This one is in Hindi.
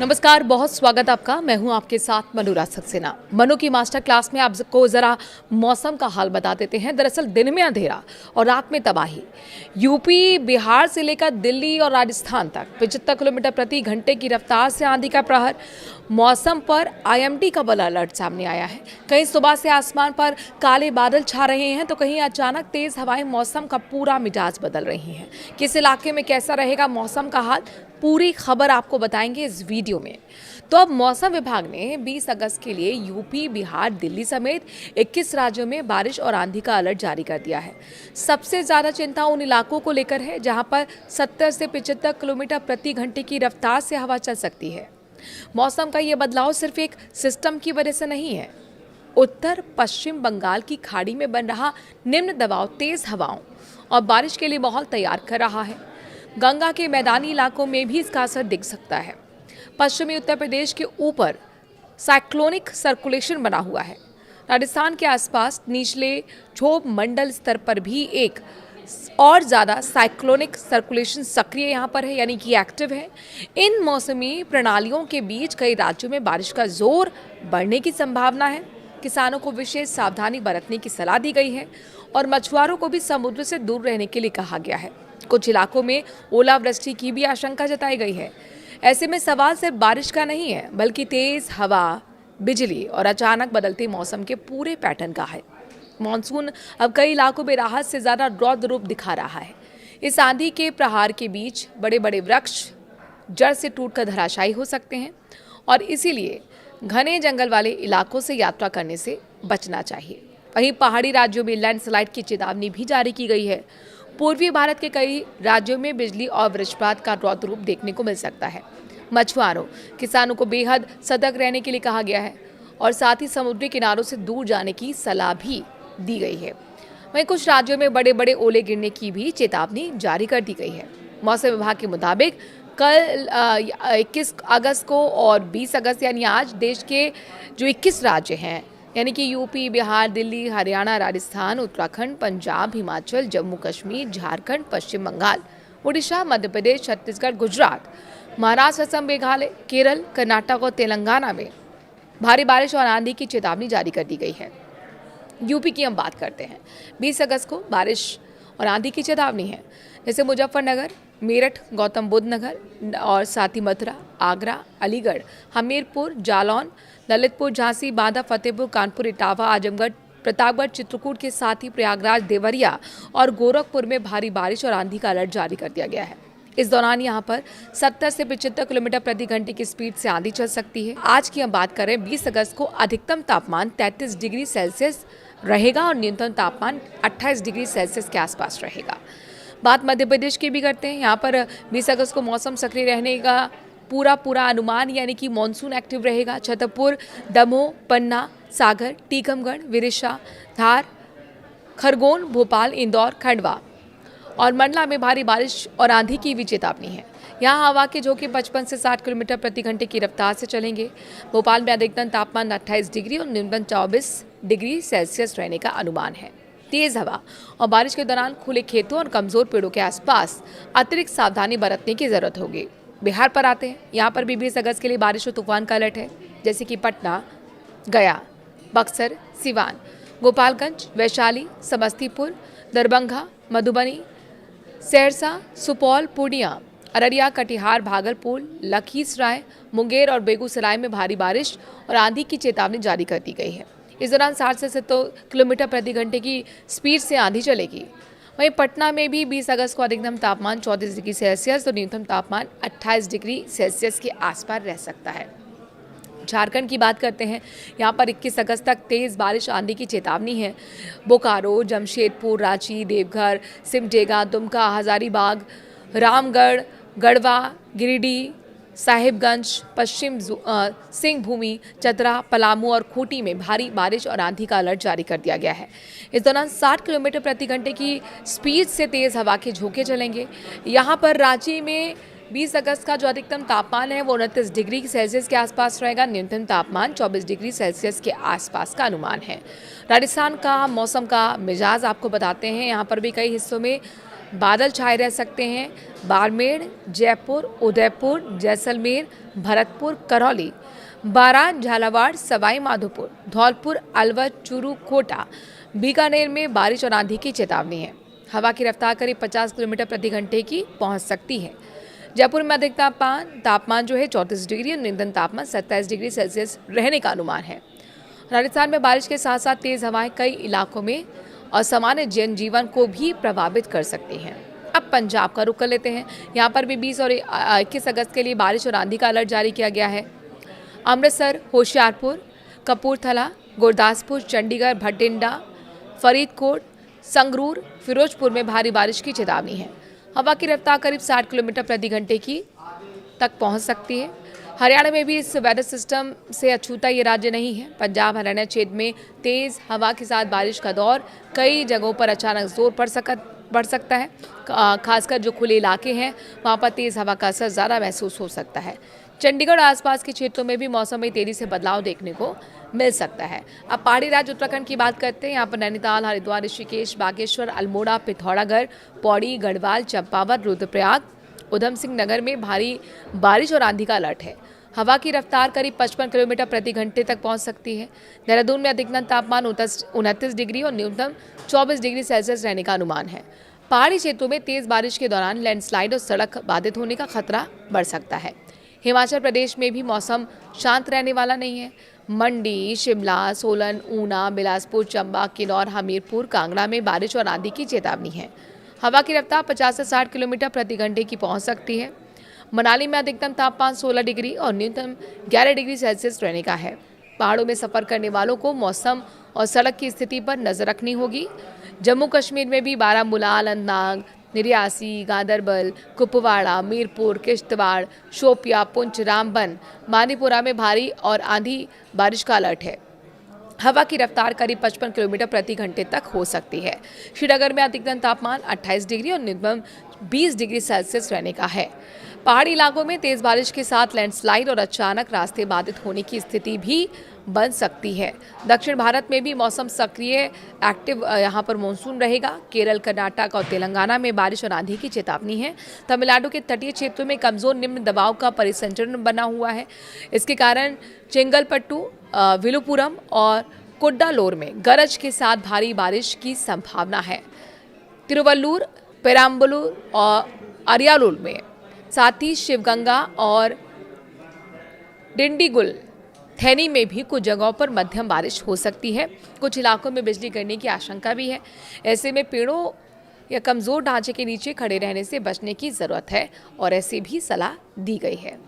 नमस्कार, बहुत स्वागत आपका। मैं हूं आपके साथ मनोराज सक्सेना। मनु की मास्टर क्लास में आपको जरा मौसम का हाल बता देते हैं। दरअसल दिन में अंधेरा और रात में तबाही। यूपी, बिहार से लेकर दिल्ली और राजस्थान तक 75 किलोमीटर प्रति घंटे की रफ्तार से आंधी का प्रहर। मौसम पर आईएमडी का बड़ा अलर्ट सामने आया है। कहीं सुबह से आसमान पर काले बादल छा रहे हैं तो कहीं अचानक तेज हवाएं मौसम का पूरा मिजाज बदल रही हैं। किस इलाके में कैसा रहेगा मौसम का हाल, पूरी खबर आपको बताएंगे इस वीडियो में। तो अब मौसम विभाग ने 20 अगस्त के लिए यूपी, बिहार, दिल्ली समेत 21 राज्यों में बारिश और आंधी का अलर्ट जारी कर दिया है। सबसे ज्यादा चिंता उन इलाकों को लेकर है जहां पर 70 से 75 किलोमीटर प्रति घंटे की रफ्तार से हवा चल सकती है। मौसम का ये बदलाव सिर्फ एक सिस्टम की वजह से नहीं है। उत्तर पश्चिम बंगाल की खाड़ी में बन रहा निम्न दबाव तेज हवाओं और बारिश के लिए माहौल तैयार कर रहा है। गंगा के मैदानी इलाकों में भी इसका असर दिख सकता है। पश्चिमी उत्तर प्रदेश के ऊपर साइक्लोनिक सर्कुलेशन बना हुआ है। राजस्थान के आसपास निचले क्षोभ मंडल स्तर पर भी एक और ज़्यादा साइक्लोनिक सर्कुलेशन सक्रिय यहाँ पर है, यानी कि एक्टिव है। इन मौसमी प्रणालियों के बीच कई राज्यों में बारिश का जोर बढ़ने की संभावना है। किसानों को विशेष सावधानी बरतने की सलाह दी गई है और मछुआरों को भी समुद्र से दूर रहने के लिए कहा गया है। कुछ इलाकों में ओलावृष्टि की भी आशंका जताई गई है। ऐसे में सवाल सिर्फ बारिश का नहीं है, बल्कि तेज हवा, बिजली और अचानक बदलते मौसम के पूरे पैटर्न का है। मॉनसून अब कई इलाकों में राहत से ज्यादा रौद्र रूप दिखा रहा है। इस आंधी के प्रहार के बीच बड़े बड़े वृक्ष जड़ से टूटकर धराशायी हो सकते हैं और इसीलिए घने जंगल वाले इलाकों से यात्रा करने से बचना चाहिए। वहीं पहाड़ी राज्यों में लैंडस्लाइड की चेतावनी भी जारी की गई है। पूर्वी भारत के कई राज्यों में बिजली और वज्रपात का रौद्र रूप देखने को मिल सकता है। मछुआरों, किसानों को बेहद सतर्क रहने के लिए कहा गया है और साथ ही समुद्री किनारों से दूर जाने की सलाह भी दी गई है। वहीं कुछ राज्यों में बड़े बड़े ओले गिरने की भी चेतावनी जारी कर दी गई है। मौसम विभाग के मुताबिक कल 21 अगस्त को और 20 अगस्त यानी आज देश के जो 21 राज्य हैं, यानी कि यूपी, बिहार, दिल्ली, हरियाणा, राजस्थान, उत्तराखंड, पंजाब, हिमाचल, जम्मू कश्मीर, झारखंड, पश्चिम बंगाल, उड़ीसा, मध्य प्रदेश, छत्तीसगढ़, गुजरात, महाराष्ट्र, असम, मेघालय, केरल, कर्नाटक और तेलंगाना में भारी बारिश और आंधी की चेतावनी जारी कर दी गई है। यूपी की हम बात करते हैं। 20 अगस्त को बारिश और आंधी की चेतावनी है। जैसे मुजफ्फरनगर, मेरठ, गौतम बुद्ध नगर और साथ ही मथुरा, आगरा, अलीगढ़, हमीरपुर, जालौन, ललितपुर, झांसी, बांदा, फतेहपुर, कानपुर, इटावा, आजमगढ़, प्रतापगढ़, चित्रकूट के साथ ही प्रयागराज, देवरिया और गोरखपुर में भारी बारिश और आंधी का अलर्ट जारी कर दिया गया है। इस दौरान यहाँ पर 70 से 75 किलोमीटर प्रति घंटे की स्पीड से आंधी चल सकती है। आज की हम बात करें 20 अगस्त को अधिकतम तापमान 33 डिग्री सेल्सियस रहेगा और न्यूनतम तापमान 28 डिग्री सेल्सियस के आसपास रहेगा। बात मध्य प्रदेश की भी करते हैं। यहाँ पर 20 अगस्त को मौसम सक्रिय रहने का पूरा अनुमान, यानी कि मानसून एक्टिव रहेगा। छतरपुर, दमोह, पन्ना, सागर, टीकमगढ़, विदिशा, धार, खरगोन, भोपाल, इंदौर, खंडवा और मंडला में भारी बारिश और आंधी की भी चेतावनी है। यहाँ हवा के झोंके 55 से 60 किलोमीटर प्रति घंटे की रफ्तार से चलेंगे। भोपाल में अधिकतम तापमान 28 डिग्री और न्यूनतम 24 डिग्री सेल्सियस रहने का अनुमान है। तेज हवा और बारिश के दौरान खुले खेतों और कमजोर पेड़ों के आसपास अतिरिक्त सावधानी बरतने की जरूरत होगी। बिहार पर आते हैं। यहाँ पर भी 20 अगस्त के लिए बारिश और तूफान का अलर्ट है, जैसे कि पटना, गया, बक्सर, सिवान, गोपालगंज, वैशाली, समस्तीपुर, दरभंगा, मधुबनी, सहरसा, सुपौल, पूर्णिया, अररिया, कटिहार, भागलपुर, लखीसराय, मुंगेर और बेगूसराय में भारी बारिश और आंधी की चेतावनी जारी कर दी गई है। इस दौरान 60 से 70 किलोमीटर प्रति घंटे की स्पीड से आंधी चलेगी। वहीं पटना में भी 20 अगस्त को अधिकतम तापमान 34 डिग्री सेल्सियस और न्यूनतम तापमान 28 डिग्री सेल्सियस के आसपास रह सकता है। झारखंड की बात करते हैं। यहाँ पर 21 अगस्त तक तेज़ बारिश आंधी की चेतावनी है। बोकारो, जमशेदपुर, रांची, देवघर, सिमडेगा, दुमका, हजारीबाग, रामगढ़, गढ़वा, गिरिडीह, साहिबगंज, पश्चिम सिंहभूमि, चतरा, पलामू और खूंटी में भारी बारिश और आंधी का अलर्ट जारी कर दिया गया है। इस दौरान 60 किलोमीटर प्रति घंटे की स्पीड से तेज़ हवा के झोंके चलेंगे। यहाँ पर रांची में 20 अगस्त का जो अधिकतम तापमान है वो 29 डिग्री सेल्सियस के आसपास रहेगा। न्यूनतम तापमान 24 डिग्री सेल्सियस के आसपास का अनुमान है। राजस्थान का मौसम का मिजाज आपको बताते हैं। यहाँ पर भी कई हिस्सों में बादल छाए रह सकते हैं बाड़मेर, जयपुर, उदयपुर, जैसलमेर, भरतपुर, करौली, बारां, झालावाड़, सवाई माधोपुर, धौलपुर, अलवर, चूरू, कोटा, बीकानेर में बारिश और आंधी की चेतावनी है। हवा की रफ्तार करीब 50 किलोमीटर प्रति घंटे की पहुंच सकती है। जयपुर में अधिकतम तापमान जो है 34 डिग्री और न्यूनतम तापमान 27 डिग्री सेल्सियस रहने का अनुमान है। राजस्थान में बारिश के साथ साथ तेज हवाएं कई इलाकों में असामान्य जनजीवन को भी प्रभावित कर सकती हैं। अब पंजाब का रुख कर लेते हैं। यहाँ पर भी 20 और 21 अगस्त के लिए बारिश और आंधी का अलर्ट जारी किया गया है। अमृतसर, होशियारपुर, कपूरथला, गुरदासपुर, चंडीगढ़, भटिंडा, फरीदकोट, संगरूर, फिरोजपुर में भारी बारिश की चेतावनी है। हवा की रफ्तार करीब 60 किलोमीटर प्रति घंटे की तक पहुंच सकती है। हरियाणा में भी इस वेदर सिस्टम से अछूता ये राज्य नहीं है। पंजाब हरियाणा क्षेत्र में तेज हवा के साथ बारिश का दौर कई जगहों पर अचानक जोर बढ़ सकता है। खासकर जो खुले इलाके हैं वहाँ पर तेज हवा का असर ज़्यादा महसूस हो सकता है। चंडीगढ़ और आसपास के क्षेत्रों में भी मौसम में तेजी से बदलाव देखने को मिल सकता है। अब पहाड़ी राज्य उत्तराखंड की बात करते हैं। यहाँ पर नैनीताल, हरिद्वार, ऋषिकेश, बागेश्वर, अल्मोड़ा, पिथौरागढ़, पौड़ी, गढ़वाल, चंपावत, रुद्रप्रयाग, उधम सिंह नगर में भारी बारिश और आंधी का अलर्ट है। हवा की रफ्तार करीब 55 किलोमीटर प्रति घंटे तक पहुंच सकती है। देहरादून में अधिकतम तापमान 29 डिग्री और न्यूनतम 24 डिग्री सेल्सियस रहने का अनुमान है। पहाड़ी क्षेत्रों में तेज बारिश के दौरान लैंडस्लाइड और सड़क बाधित होने का खतरा बढ़ सकता है। हिमाचल प्रदेश में भी मौसम शांत रहने वाला नहीं है। मंडी, शिमला, सोलन, ऊना, बिलासपुर, चंबा, किन्नौर, हमीरपुर, कांगड़ा में बारिश और आंधी की चेतावनी है। हवा की रफ्तार 50 से 60 किलोमीटर प्रति घंटे की पहुंच सकती है। मनाली में अधिकतम तापमान 16 डिग्री और न्यूनतम 11 डिग्री सेल्सियस रहने का है। पहाड़ों में सफर करने वालों को मौसम और सड़क की स्थिति पर नजर रखनी होगी। जम्मू कश्मीर में भी बारामूला, अनंतनाग, रियासी, गांदरबल, कुपवाड़ा, मीरपुर, किश्तवाड़, शोपिया, पुंछ, रामबन, मानीपुरा में भारी और आंधी बारिश का अलर्ट है। हवा की रफ्तार करीब 55 किलोमीटर प्रति घंटे तक हो सकती है। श्रीनगर में अधिकतम तापमान 28 डिग्री और न्यूनतम 20 डिग्री सेल्सियस रहने का है। पहाड़ी इलाकों में तेज बारिश के साथ लैंडस्लाइड और अचानक रास्ते बाधित होने की स्थिति भी बन सकती है। दक्षिण भारत में भी मौसम सक्रिय एक्टिव यहाँ पर मानसून रहेगा। केरल, कर्नाटक और तेलंगाना में बारिश और आंधी की चेतावनी है। तमिलनाडु के तटीय क्षेत्रों में कमजोर निम्न दबाव का परिसंचरण बना हुआ है। इसके कारण चेंगलपट्टू, विलुपुरम और कुड्डालोर में गरज के साथ भारी बारिश की संभावना है। तिरुवल्लूर, पेराम्बलूर और अरियालूर में, साथ ही शिवगंगा और डिंडीगुल, थैनी में भी कुछ जगहों पर मध्यम बारिश हो सकती है। कुछ इलाकों में बिजली गिरने की आशंका भी है। ऐसे में पेड़ों या कमजोर ढांचे के नीचे खड़े रहने से बचने की जरूरत है और ऐसी भी सलाह दी गई है।